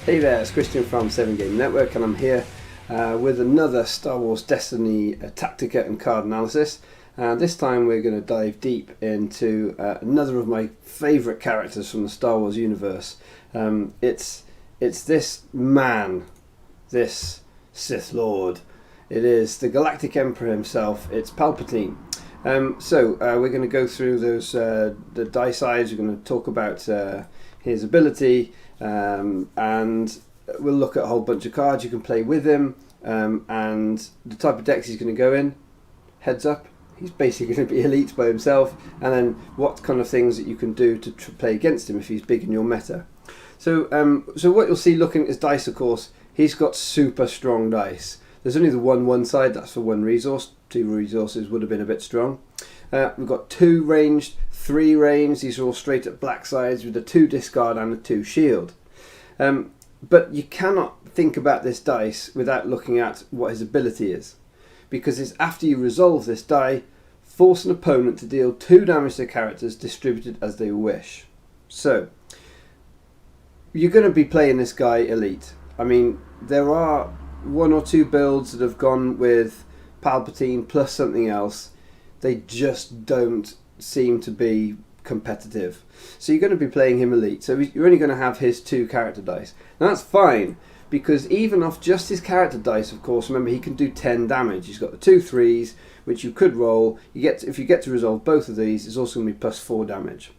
Hey there, it's Christian from Severn Game Network, and I'm here with another Star Wars Destiny Tactica and card analysis. This time we're going to dive deep into another of my favourite characters from the Star Wars universe. It's this man, this Sith Lord. It is the Galactic Emperor himself. It's Palpatine. We're going to go through those the die sides. We're going to talk about his ability. And we'll look at a whole bunch of cards you can play with him, and the type of decks he's going to go in. Heads up, he's basically going to be elite by himself, and then what kind of things that you can do to play against him if he's big in your meta. So what you'll see looking at his dice, of course, he's got super strong dice. There's only the one side, that's for one resource. 2 resources would have been a bit strong. We've got 2 ranged, 3 ranged. These are all straight at black sides with a 2 discard and a 2 shield. But you cannot think about this dice without looking at what his ability is, because it's after you resolve this die, force an opponent to deal 2 damage to characters distributed as they wish. So you're going to be playing this guy elite. I mean, there are 1 or 2 builds that have gone with Palpatine plus something else. They just don't seem to be competitive. So you're going to be playing him elite. So you're only going to have his 2 character dice. Now that's fine, because even off just his character dice, of course, remember he can do 10 damage. He's got the 2 3s, which you could roll. If you get to resolve both of these, it's also going to be plus 4 damage.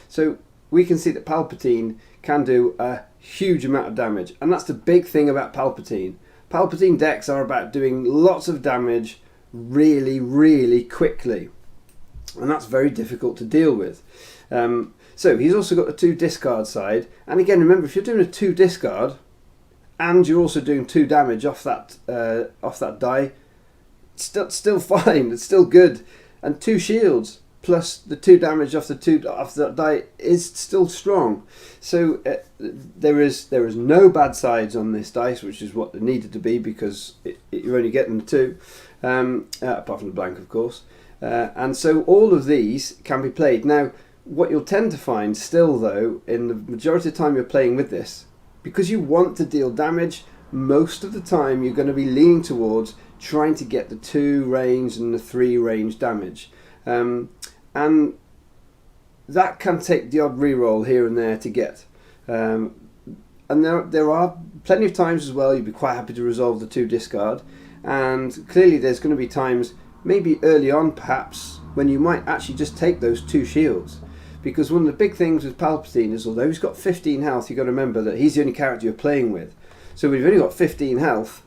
So we can see that Palpatine can do a huge amount of damage. And that's the big thing about Palpatine. Palpatine decks are about doing lots of damage really, really quickly. And that's very difficult to deal with. So he's also got the 2 discard side. And again, remember, if you're doing a 2 discard and you're also doing 2 damage off that die, it's still fine. It's still good. And 2 shields plus the 2 damage off that die is still strong. So there is no bad sides on this dice, which is what it needed to be, because you're only getting the 2, apart from the blank, of course. And so all of these can be played. Now, what you'll tend to find still, though, in the majority of the time you're playing with this, because you want to deal damage, most of the time you're going to be leaning towards trying to get the 2 range and the 3 range damage. And that can take the odd reroll here and there to get. And there are plenty of times as well you'd be quite happy to resolve the 2 discard. And clearly there's going to be times, maybe early on perhaps, when you might actually just take those 2 shields. Because one of the big things with Palpatine is, although he's got 15 health, you've got to remember that he's the only character you're playing with. So when you've only got 15 health,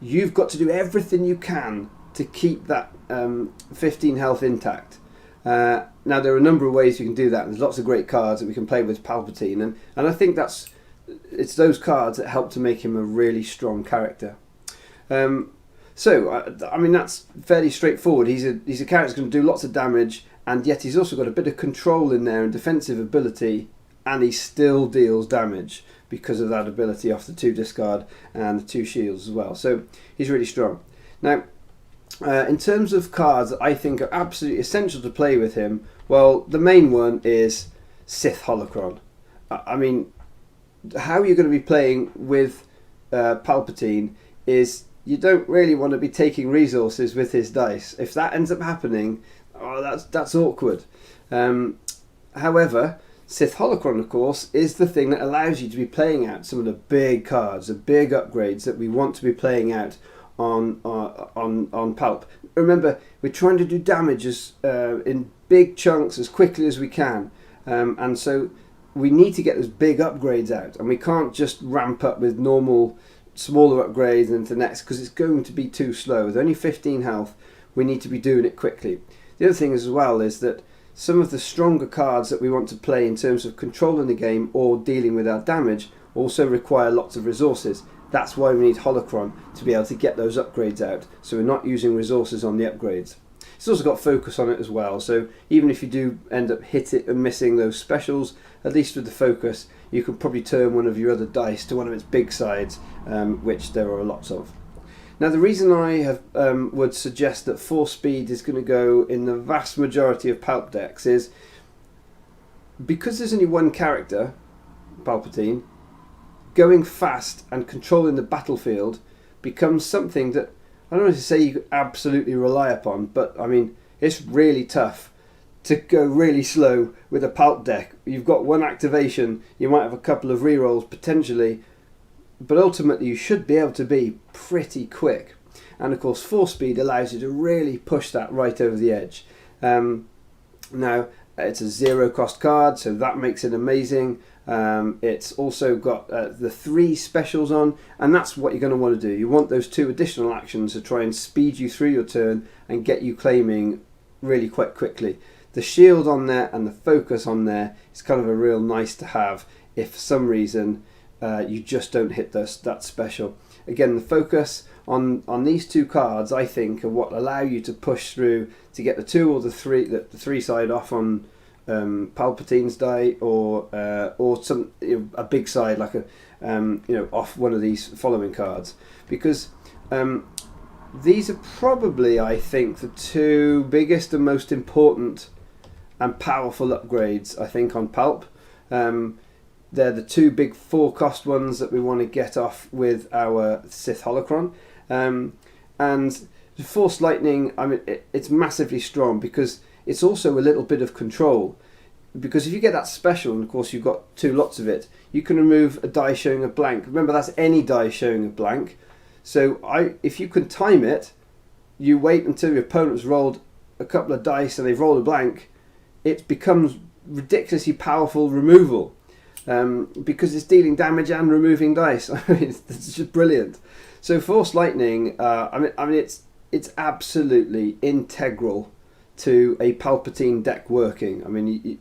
you've got to do everything you can to keep that 15 health intact. Now there are a number of ways you can do that. There's lots of great cards that we can play with Palpatine, and I think it's those cards that help to make him a really strong character. I mean, that's fairly straightforward. He's a character that's going to do lots of damage, and yet he's also got a bit of control in there and defensive ability, and he still deals damage because of that ability off the 2 discard and the 2 shields as well. So he's really strong. Now, in terms of cards that I think are absolutely essential to play with him, well, the main one is Sith Holocron. I mean, how you're going to be playing with Palpatine is you don't really want to be taking resources with his dice. If that ends up happening, that's awkward. However, Sith Holocron, of course, is the thing that allows you to be playing out some of the big cards, the big upgrades that we want to be playing out on Palp. Remember, we're trying to do damages in big chunks as quickly as we can, and so we need to get those big upgrades out, and we can't just ramp up with normal smaller upgrades into the next, because it's going to be too slow. With only 15 health, we need to be doing it quickly. The other thing as well is that some of the stronger cards that we want to play in terms of controlling the game or dealing with our damage also require lots of resources. That's why we need Holocron, to be able to get those upgrades out, so we're not using resources on the upgrades. It's also got focus on it as well, so even if you do end up hitting and missing those specials, at least with the focus you could probably turn one of your other dice to one of its big sides, which there are lots of. Now, the reason I would suggest that Force Speed is going to go in the vast majority of Palp decks is because there's only one character, Palpatine, going fast and controlling the battlefield becomes something that I don't want to say you absolutely rely upon, but I mean, it's really tough to go really slow with a Palp deck. You've got one activation, you might have a couple of rerolls potentially, but ultimately you should be able to be pretty quick. And of course, 4 speed allows you to really push that right over the edge. Now, it's a 0 cost card, so that makes it amazing. It's also got the 3 specials on, and that's what you're going to want to do. You want those 2 additional actions to try and speed you through your turn and get you claiming really quite quickly. The shield on there and the focus on there is kind of a real nice to have if for some reason you just don't hit that special. Again, the focus on these 2 cards, I think, are what allow you to push through to get the 2 or the 3 side off on Palpatine's die, or some a big side like a off one of these following cards, because these are probably, I think, the 2 biggest and most important and powerful upgrades, I think, on Palp. They're the 2 big 4 cost ones that we want to get off with our Sith Holocron. And Force Lightning, I mean, it's massively strong because it's also a little bit of control. Because if you get that special, and of course you've got 2 lots of it, you can remove a die showing a blank. Remember, that's any die showing a blank. So if you can time it, you wait until your opponent's rolled a couple of dice and they've rolled a blank, it becomes ridiculously powerful removal. Because it's dealing damage and removing dice. I mean, it's just brilliant. So Force Lightning, I mean, it's absolutely integral to a Palpatine deck working. I mean,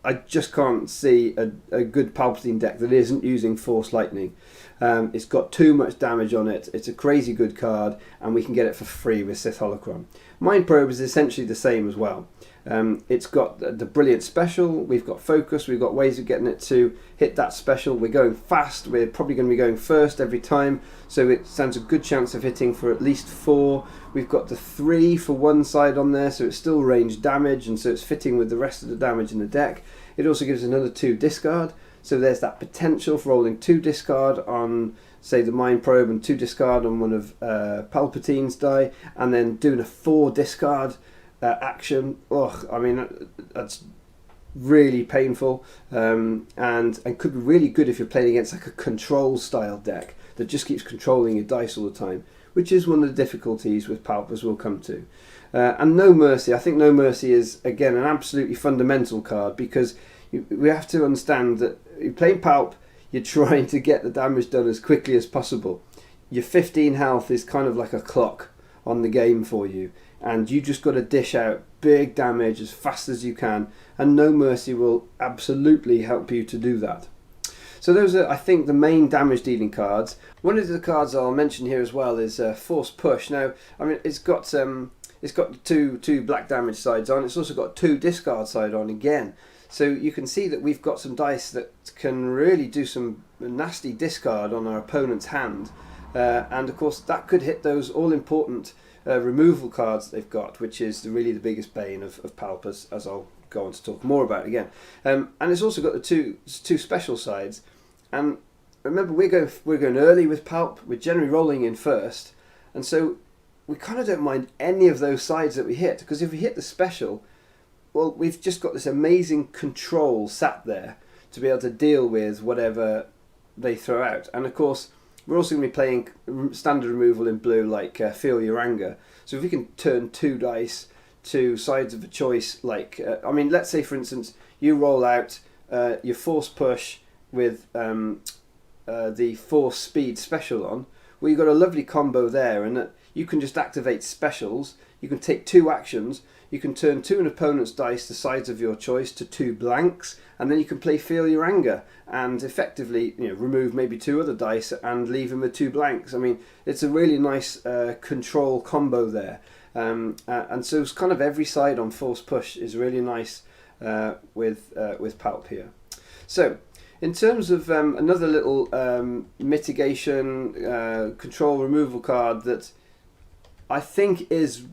I just can't see a good Palpatine deck that isn't using Force Lightning. It's got too much damage on it. It's a crazy good card, and we can get it for free with Sith Holocron. Mind Probe is essentially the same as well. It's got the brilliant special, we've got focus, we've got ways of getting it to hit that special. We're going fast, we're probably going to be going first every time, so it stands a good chance of hitting for at least 4. We've got the 3 for one side on there, so it's still range damage, and so it's fitting with the rest of the damage in the deck. It also gives another 2 discard, so there's that potential for rolling 2 discard on, say, the Mind Probe, and 2 discard on one of Palpatine's die, and then doing a 4 discard action. I mean, that's really painful, and could be really good if you're playing against like a control style deck that just keeps controlling your dice all the time, which is one of the difficulties with Palp, as we'll come to. And No Mercy, I think No Mercy is again an absolutely fundamental card, because we have to understand that you're playing Palp, you're trying to get the damage done as quickly as possible. Your 15 health is kind of like a clock on the game for you, and you just got to dish out big damage as fast as you can, and No Mercy will absolutely help you to do that. So those are, I think, the main damage dealing cards. One of the cards I'll mention here as well is Force Push. Now, I mean, it's got two black damage sides on. It's also got 2 discard side on again. So you can see that we've got some dice that can really do some nasty discard on our opponent's hand, and of course that could hit those all important removal cards they've got, which is really the biggest bane of Palp, as I'll go on to talk more about again. And it's also got the two special sides. And remember, we're going early with Palp. We're generally rolling in first, and so we kind of don't mind any of those sides that we hit, because if we hit the special, well, we've just got this amazing control sat there to be able to deal with whatever they throw out. And of course, we're also going to be playing standard removal in blue, like Feel Your Anger. So if we can turn 2 dice to sides of a choice, like, I mean, let's say, for instance, you roll out your Force Push with the Force Speed special on, well, you've got a lovely combo there, and that you can just activate specials. You can take 2 actions. You can turn 2 an opponent's dice to sides of your choice to 2 blanks, and then you can play Feel Your Anger and effectively, remove maybe 2 other dice and leave them with 2 blanks. I mean, it's a really nice control combo there, and so it's kind of every side on Force Push is really nice with Palp here. So, in terms of another little mitigation control removal card that I think is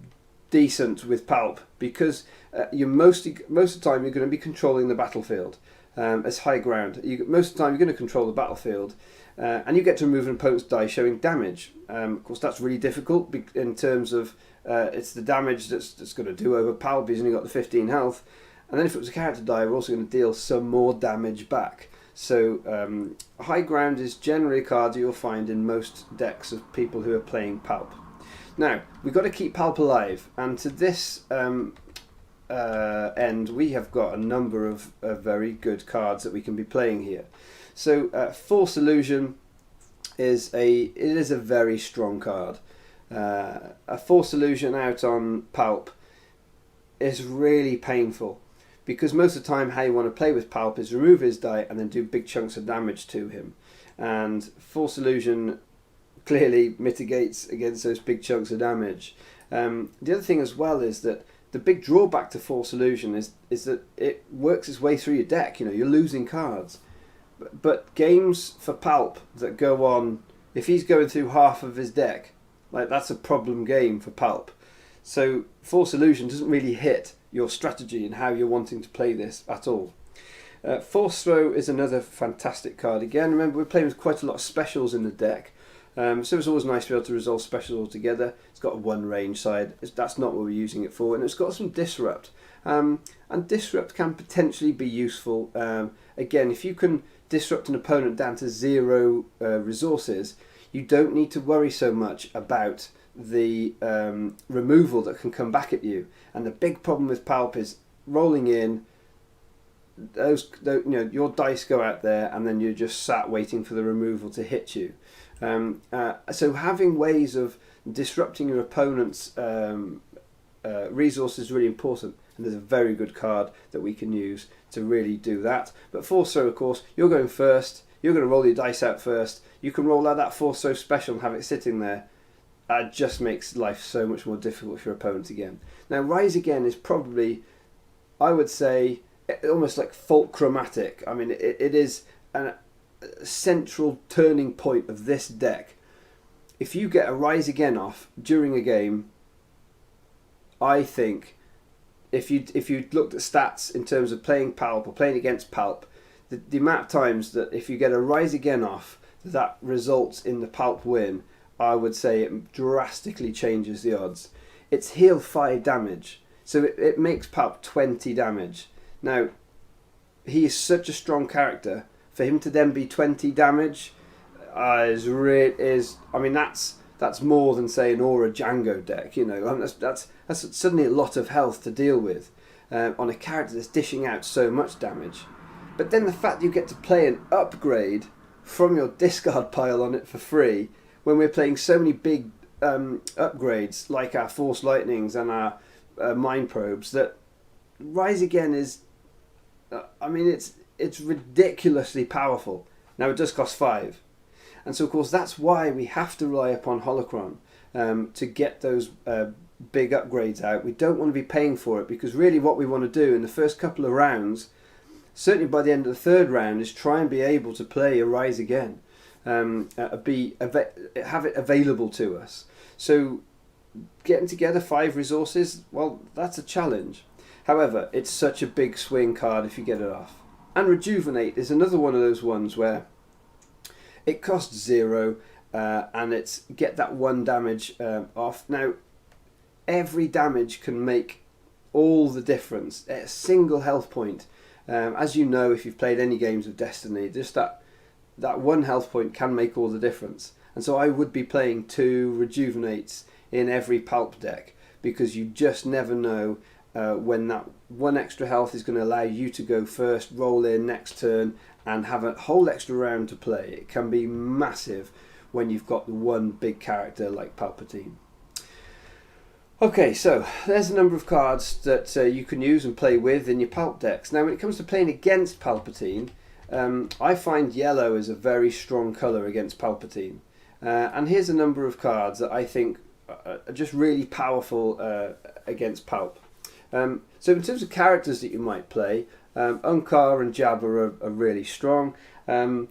decent with Palp, because you most of the time you're going to be controlling the battlefield. as high ground. Most of the time you're going to control the battlefield, and you get to remove an opponent's die showing damage. Of course, that's really difficult in terms of it's the damage that's going to do over Palp. He's only got the 15 health, and then if it was a character die, we're also going to deal some more damage back. So high ground is generally a card that you'll find in most decks of people who are playing Palp. Now, we've got to keep Palp alive, and to this end we have got a number of very good cards that we can be playing here. So False Illusion is a very strong card. A False Illusion out on Palp is really painful, because most of the time how you want to play with Palp is remove his die and then do big chunks of damage to him, and False Illusion clearly mitigates against those big chunks of damage. The other thing as well is that the big drawback to False Illusion is that it works its way through your deck. You know, you're losing cards. But games for Palp that go on, if he's going through half of his deck, like, that's a problem game for Palp. So False Illusion doesn't really hit your strategy and how you're wanting to play this at all. Force Throw is another fantastic card. Again, remember, we're playing with quite a lot of specials in the deck. So it's always nice to be able to resolve specials altogether. It's got a one range side. That's not what we're using it for. And it's got some Disrupt. And Disrupt can potentially be useful. Again, if you can disrupt an opponent down to 0 resources, you don't need to worry so much about the removal that can come back at you. And the big problem with Palp is rolling in, your dice go out there and then you're just sat waiting for the removal to hit you. So having ways of disrupting your opponent's resources is really important, and there's a very good card that we can use to really do that. But Force Throw, of course, you're going first, you're going to roll your dice out first, you can roll out that Force Throw special and have it sitting there. It just makes life so much more difficult for your opponent again. Now, Rise Again is probably, I would say, almost like fulcrumatic. I mean, it is a central turning point of this deck. If you get a Rise Again off during a game, I think if you looked at stats in terms of playing Palp or playing against Palp, the amount of times that if you get a Rise Again off that results in the Palp win, I would say it drastically changes the odds. It's heal 5 damage, so it makes Palp 20 damage. Now, he is such a strong character. For him to then be 20 damage that's more than, say, an Aura Django deck. You know, that's suddenly a lot of health to deal with on a character that's dishing out so much damage. But then the fact that you get to play an upgrade from your discard pile on it for free, when we're playing so many big upgrades like our Force Lightnings and our Mind Probes, that Rise Again is, it's ridiculously powerful. Now, it does cost 5. And so, of course, that's why we have to rely upon Holocron to get those big upgrades out. We don't want to be paying for it, because really what we want to do in the first couple of rounds, certainly by the end of the third round, is try and be able to play a Rise Again. Have it available to us. So getting together 5 resources, well, that's a challenge. However, it's such a big swing card if you get it off. And Rejuvenate is another one of those ones where it costs 0 and it's get that 1 damage off. Now, every damage can make all the difference. A single health point, as you know if you've played any games of Destiny, just that 1 health point can make all the difference. And so I would be playing 2 Rejuvenates in every Palp deck, because you just never know when that 1 extra health is going to allow you to go first, roll in next turn, and have a whole extra round to play. It can be massive when you've got the one big character like Palpatine. Okay, so there's a number of cards that you can use and play with in your Palp decks. Now, when it comes to playing against Palpatine, I find yellow is a very strong colour against Palpatine. And here's a number of cards that I think are just really powerful against Palp. So in terms of characters that you might play, Unkar and Jabba are really strong. And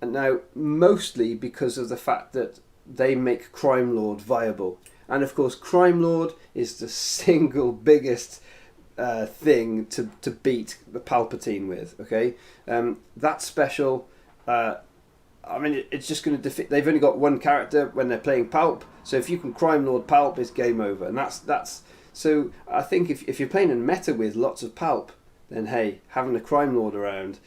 now, mostly because of the fact that they make Crime Lord viable. And of course, Crime Lord is the single biggest thing to beat the Palpatine with. Okay, that special. I mean, it's just going to defeat. They've only got one character when they're playing Palp, so if you can Crime Lord Palp, it's game over, and that's. So I think if you're playing in meta with lots of Palp, then hey, having a Crime Lord around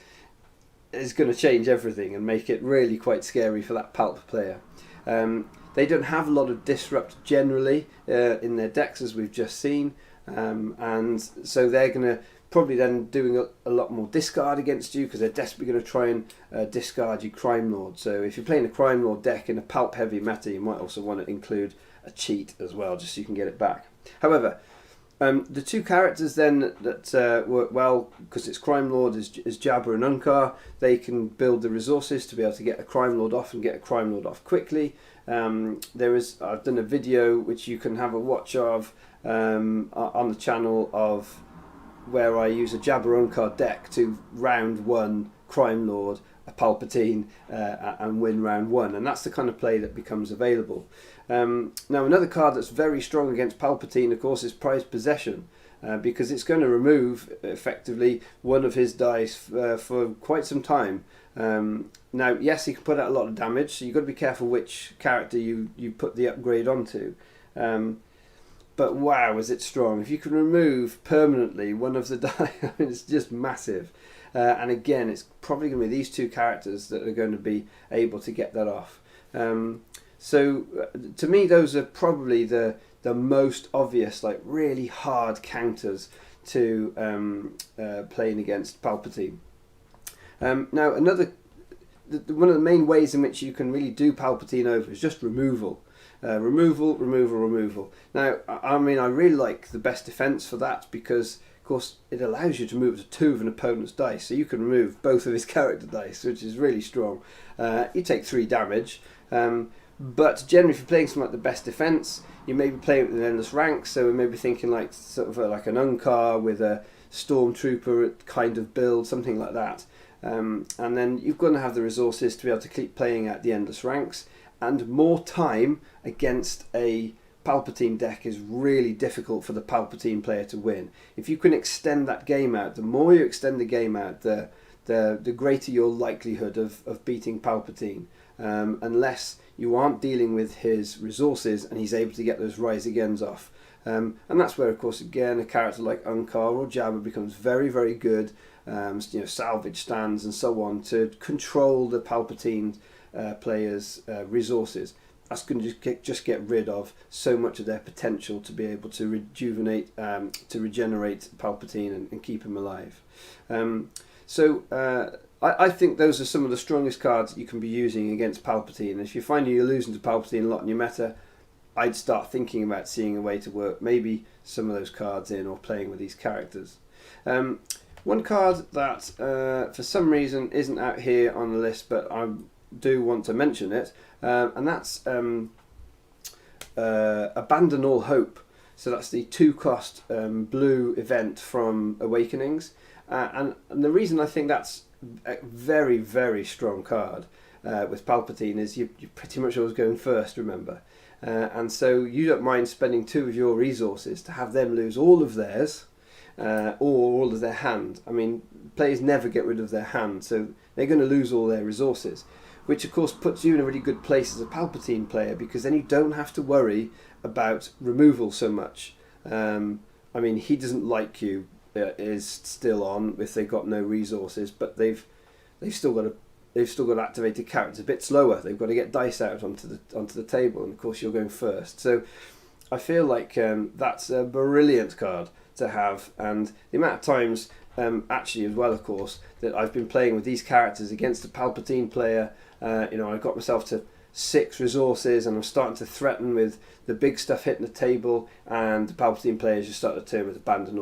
is going to change everything and make it really quite scary for that Palp player. They don't have a lot of disrupt generally in their decks, as we've just seen, and so they're going to probably then doing a lot more discard against you because they're desperately going to try and discard your Crime Lord. So if you're playing a Crime Lord deck in a Palp heavy meta, you might also want to include a cheat as well, just so you can get it back. However, the two characters then that work well, because it's Crime Lord, is Jabba and Unkar. They can build the resources to be able to get a Crime Lord off and get a Crime Lord off quickly. I've done a video which you can have a watch of on the channel of where I use a Jabba Unkar deck to round one Crime Lord, a Palpatine, and win round one, and that's the kind of play that becomes available. Now another card that's very strong against Palpatine, of course, is Prized Possession, because it's going to remove effectively one of his dice for quite some time. Now yes, he can put out a lot of damage, so you've got to be careful which character you put the upgrade onto. But wow, is it strong. If you can remove permanently one of the die, I mean, it's just massive. And again, it's probably going to be these two characters that are going to be able to get that off. So to me, those are probably the most obvious, like really hard counters to playing against Palpatine. Now, one of the main ways in which you can really do Palpatine over is just removal. Removal. Now, I mean, I really like the best defense for that because, of course, it allows you to move to two of an opponent's dice, so you can remove both of his character dice, which is really strong. You take 3 damage, but generally, if you're playing something like the best defense, you may be playing with an endless rank. So we may be thinking like sort of like an Unkar with a Stormtrooper kind of build, something like that. And then you're going to have the resources to be able to keep playing at the endless ranks. And more time against a Palpatine deck is really difficult for the Palpatine player to win. If you can extend that game out, the more you extend the game out, the greater your likelihood of beating Palpatine, unless you aren't dealing with his resources and he's able to get those Rise Agains off. And that's where, of course, again, a character like Unkar or Jabba becomes very, very good. Salvage stands and so on to control the Palpatine players' resources. That's going to just get rid of so much of their potential to be able to rejuvenate, to regenerate Palpatine and keep him alive. I think those are some of the strongest cards that you can be using against Palpatine. And if you find you're losing to Palpatine a lot in your meta, I'd start thinking about seeing a way to work maybe some of those cards in or playing with these characters. One card that for some reason isn't out here on the list, but I do want to mention it, and that's Abandon All Hope. So that's the 2-cost blue event from Awakenings, and the reason I think that's a very, very strong card with Palpatine is you're pretty much always going first, remember, and so you don't mind spending 2 of your resources to have them lose all of theirs or all of their hand. I mean, players never get rid of their hand, so they're going to lose all their resources, which of course puts you in a really good place as a Palpatine player, because then you don't have to worry about removal so much. I mean, he doesn't like you is still on if they've got no resources, but they've still got to activate a character a bit slower. They've got to get dice out onto the table, and of course you're going first. So I feel like that's a brilliant card to have, and the amount of times actually as well, of course, that I've been playing with these characters against a Palpatine player. I got myself to 6 resources and I'm starting to threaten with the big stuff hitting the table, and the Palpatine players just start to turn with Abandon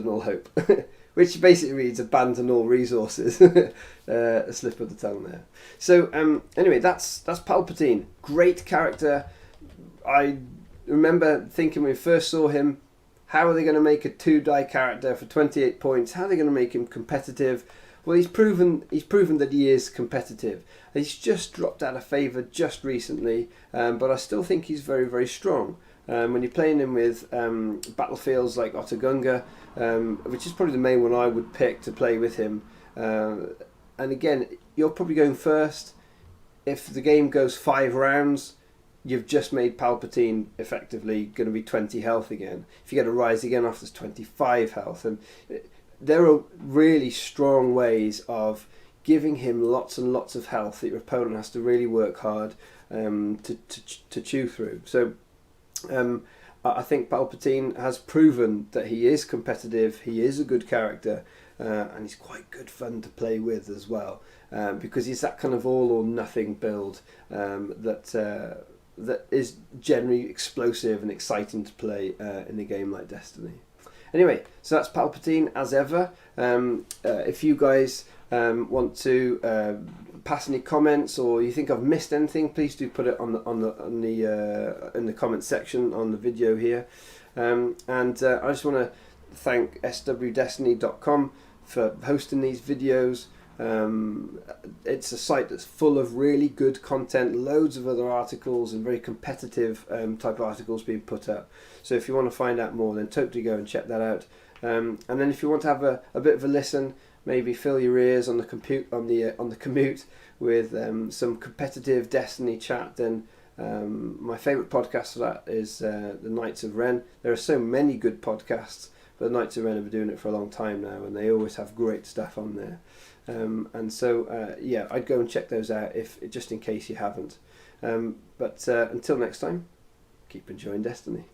All Hope, which basically reads Abandon All Resources. A slip of the tongue there. So anyway, that's Palpatine. Great character. I remember thinking when we first saw him, how are they going to make a 2-die character for 28 points? How are they going to make him competitive? Well, he's proven that he is competitive. He's just dropped out of favour just recently, but I still think he's very, very strong. When you're playing him with battlefields like Otogunga, which is probably the main one I would pick to play with him. And again, you're probably going first. If the game goes 5 rounds, you've just made Palpatine effectively going to be 20 health again. If you get a rise again after 25 health, and there are really strong ways of giving him lots and lots of health that your opponent has to really work hard to chew through. So I think Palpatine has proven that he is competitive, he is a good character, and he's quite good fun to play with as well, because he's that kind of all or nothing build that is generally explosive and exciting to play in a game like Destiny. Anyway, so that's Palpatine as ever. If you guys want to pass any comments, or you think I've missed anything, please do put it in the comment section on the video here. And I just want to thank swdestiny.com for hosting these videos. It's a site that's full of really good content, loads of other articles and very competitive type articles being put up. So if you want to find out more, then totally go and check that out. And then if you want to have a bit of a listen, maybe fill your ears on the commute with some competitive Destiny chat, then my favourite podcast for that is the Knights of Ren. There are so many good podcasts, but the Knights of Ren have been doing it for a long time now, and they always have great stuff on there. And so yeah, I'd go and check those out just in case you haven't. But until next time, keep enjoying Destiny.